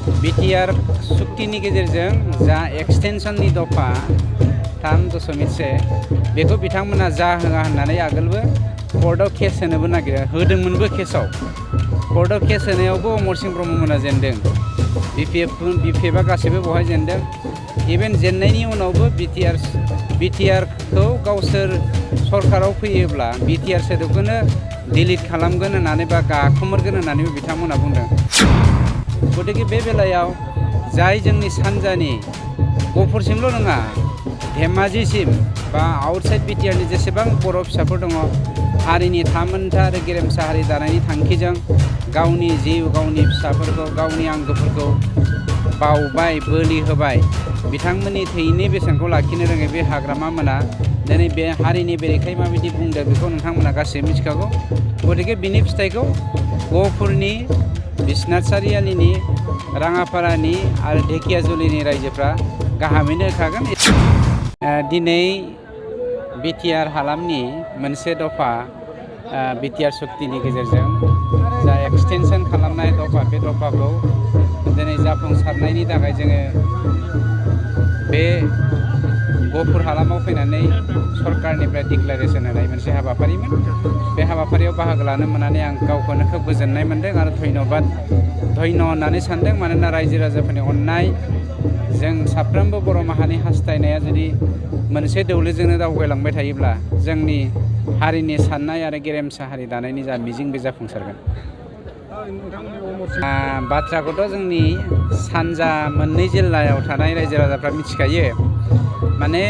BTR सुक्तिनि गेजेरजों जा एक्सटेनसननि दफा 3.1 बेखौ बिथांमोना जाहोआ होननानै आगोलबो कर्टआव केस होनोबो होदोंमोनबो केसआव कर्टआव केस होनायावबो अमर सिंह ब्रह्ममोना जेनदों बिपिएफआ गासैबो बेवहाय जेनदों इभेन जेननायनि उनावबो बिटिआरखौ गावसोर सरकाराव फैयोब्ला बिटिआर सोदोबखौनो डिलिट खालामगोन होननानै बा गाखोमोरगोन होननानैबो बिथांमोना बुंदों। गतिके बे बेलायाव जाय जोंनि सानजानि गफुरसिमल' नङा धेमाजिसिम बा आउटसाइड बिटिआरनि जेसेबां बर' फिसाफोर दङ हारिनि थामोनथा आरो गेरेमसा हारि दानायनि थांखिजों गावनि जिउ गावनि फिसाफोरखौ गावनि आंगोफोरखौ बावबाय बोलि होबाय बिथांमोननि थैनि बेसेनखौ लाखिनो रोङै बे हाग्रामा मोना दिनै बे हारिनि बेरेखायै माबायदि बुंदों बेखौ नोंथांमोना गासैबो मिथिखागौ। गतिके बिनि फिथाइखौ गहपुरनि बिश्वनाथ सारियालिनि राङापारानि आरो ढेकियाजुलिनि रायजोफ्रा गाहामैनो होखागोन। दिनै बिटिआर हालामनि मोनसे दफा बिटिआर सुक्तिनि गेजेरजों जा एक्सटेनसन खालामनाय दफा बे दफाखौ दिनै जाफुंसारनायनि थाखाय जोङो बे गहपुर हालामाव फैनानै सरकारनिफ्राय डिक्लारेसन होनाय मोनसे हाबाफारिमोन। बे हाबाफारियाव बाहागो लानो मोननानै आं गावखौनो खोब गोजोननाय मोन्दों आरो धन्य होननानै सानदों। मानोना रायजो राजाफोरनि अननाय जों साफ्रोमबो बर' माहारिनि हास्थायनाया जुदि मोनसे दौलेजोंनो दावगालांबाय थायोब्ला जोंनि हारिनि साननाय आरो गेरेमसा हारि दानायनि जा मिजिं बे जाफुंसारगोन। बाथ्राखौथ' जोंनि सानजा मोननै जिल्लायाव थानाय रायजो राजाफ्रा मिथिखायो। माने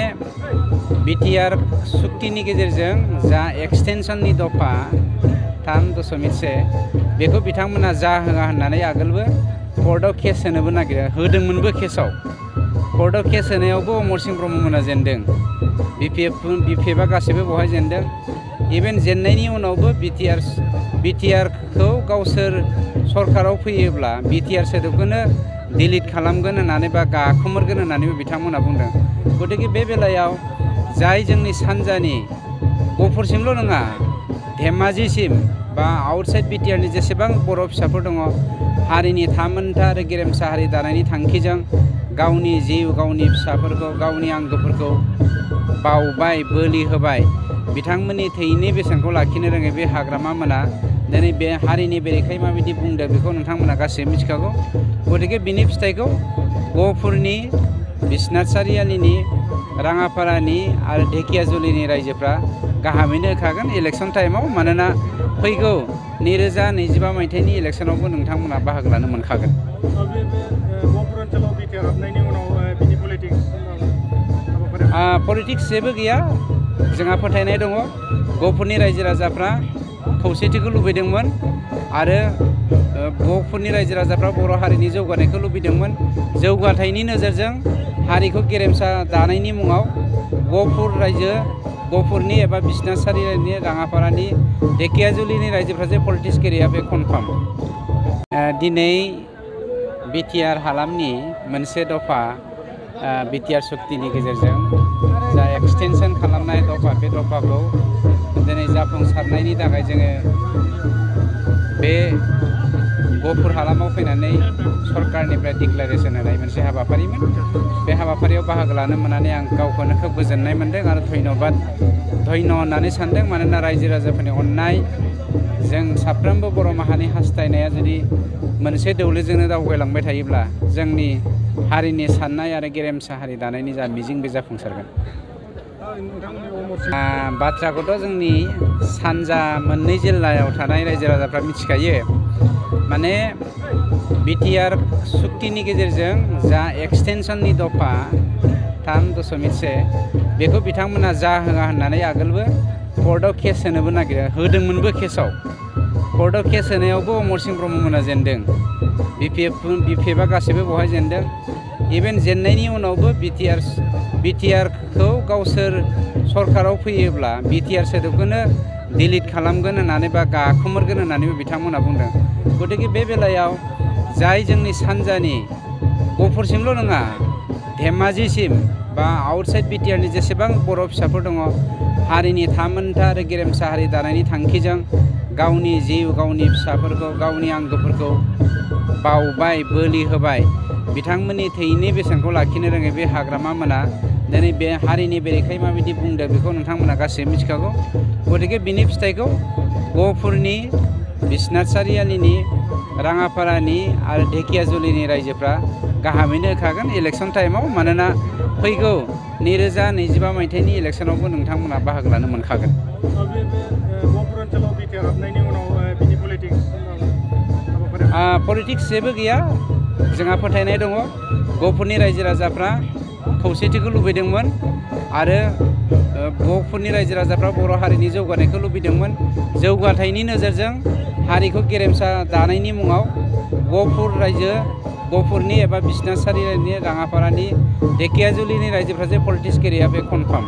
बिटिआर सुक्तिनि गेजेरजों जा एक्सटेनसननि दफा 3.1 बेखौ बिथांमोना जाहोआ होननानै आगोलबो कर्टआव केस होनोबो होदोंमोनबो केसआव कर्टआव केस होनायावबो अमर सिंह ब्रह्ममोना जेनदों बिपिएफआ गासैबो बेवहाय जेनदों इभेन जेननायनि उनावबो बिटिआरखौ गावसोर सरकाराव फैयोब्ला बिटिआर सोदोबखौनो डिलिट खालामगोन होननानै बा गाखोमोरगोन होननानैबो बिथांमोना बुंदों। गतिके बे बेलायाव जाय जोंनि सानजानि गहपुरसिमल' नङा धेमाजिसिम बा आउटसाइड बिटिआरनि जेसेबां बर' फिसाफोर दङ हारिनि थामोनथा आरो गेरेमसा हारि दानायनि थांखिजों गावनि जिउ गावनि फिसाफोरखौ गावनि आंगोफोरखौ बावबाय बोलि होबाय बिथांमोननि थैनि बेसेनखौ लाखिनो रोङै बे हाग्रामा मोना दिनै बे हारिनि बेरेखायै माबायदि बुंदों बेखौ नोंथांमोना गासैबो मिथिखागौ। गतिके बिनि फिथाइखौ गहपुरनि बिश्वनाथ सारियालिनि राङापारानि आरो ढेकियाजुलिनि रायजोफ्रा गाहामैनो होखागोन इलेक्सन टाइमाव। मानोना फैगौ 2025 मायथाइनि इलेक्सनावबो नोंथांमोना बाहागो लानो मोनखागोन। पलिटिक्स जेबो गैया। जोंहा फोथायनाय दङ गहपुरनि रायजो राजाफ्रा खौसेथिखौ लुबैदोंमोन आरो गहपुरनि रायजो राजाफ्रा बर' हारिनि जौगानायखौ लुबैदोंमोन। जौगाथायनि नोजोरजों हारिखौ गेरेमसा दानायनि मुङाव गहपुरनि एबा बिश्वनाथ सारियालिनि राङापारानि ढेकियाजुलिनि रायजोफ्रा जे पलिटिक्स गेलेया बे कनफार्म। दिनै बिटिआर हालामनि मोनसे दफा बिटिआर सुक्तिनि गेजेरजों जा एक्सटेनसन खालामनाय दफा बे दफाखौ दिनै जाफुंसारनायनि थाखाय जोङो बे गहपुर हालामाव फैनानै सरकारनिफ्राय डिक्लारेसन होनाय मोनसे हाबाफारिमोन। बे हाबाफारियाव बाहागो लानो मोननानै आं गावखौनो खोब गोजोननाय मोन्दों आरो धन्य होननानै सानदों। मानोना रायजो राजाफोरनि अननाय जों साफ्रोमबो बर' माहारिनि हास्थायनाया जुदि मोनसे दौलेजोंनो दावगालांबाय थायोब्ला जोंनि हारिनि साननाय आरो गेरेमसा हारि दानायनि जा मिजिं बे जाफुंसारगोन। बाथ्राखौथ' जोंनि सानजा मोननै जिल्लायाव थानाय रायजो राजाफ्रा मिथिखायो। माने बिटिआर सुक्तिनि गेजेरजों जा एक्सटेनसननि दफा 3.1 बेखौ बिथांमोना जाहोआ होननानै आगोलबो कर्टआव केस होनोबो होदोंमोनबो केसआव कर्टआव केस होनायावबो अमर सिंह ब्रह्ममोना जेनदों बिपिएफआ गासैबो बेवहाय जेनदों इभेन जेननायनि उनावबो बिटिआरखौ गावसोर सरकाराव फैयोब्ला बिटिआर सोदोबखौनो डिलिट खालामगोन होननानै बा गाखोमोरगोन होननानैबो बिथांमोना बुंदों। गतिके बे बेलायाव जाय जोंनि सानजानि गहपुरसिमल' नङा धेमाजिसिम बा आउटसाइड बिटिआरनि जेसेबां बर' फिसाफोर दङ हारिनि थामोनथा आरो गेरेमसा हारि दानायनि थांखिजों गावनि जिउ गावनि फिसाफोरखौ गावनि आंगोफोरखौ बावबाय बोलि होबाय बिथांमोननि थैनि बेसेनखौ लाखिनो रोङै बे हाग्रामा मोना दिनै बे हारिनि बेरेखायै माबायदि बुंदों बेखौ नोंथांमोना गासैबो मिथिखागौ गतिके बिनि फिथाइखौ गहपुरनि बिश्वनाथ सारियालिनि राङापारानि आरो ढेकियाजुलिनि रायजोफ्रा गाहामैनो होखागोन इलेक्सन टाइमाव मानोना फैगौ 2025 मायथाइनि इलेक्सनावबो नोंथांमोना बाहागो लानो मोनखागोन। गहपुर ओनसोलाव बिटिआर हाबनायनि उनाव बिनि पलिटिक्स जेबो गैया जोंहा फोथायनाय दङ गहपुरनि रायजो राजाफ्रा खौसेथिखौ लुबैदोंमोन आरो गहपुरनि रायजो राजाफ्रा बर' हारिनि जौगानायखौ लुबैदोंमोन जौगाथायनि नोजोरजों हारिखौ गेरेमसा दानायनि मुङाव गहपुरनि एबा बिश्वनाथ सारियालिनि राङापारानि ढेकियाजुलिनि रायजोफ्रा जे पलिटिक्स गैया बे कनफार्म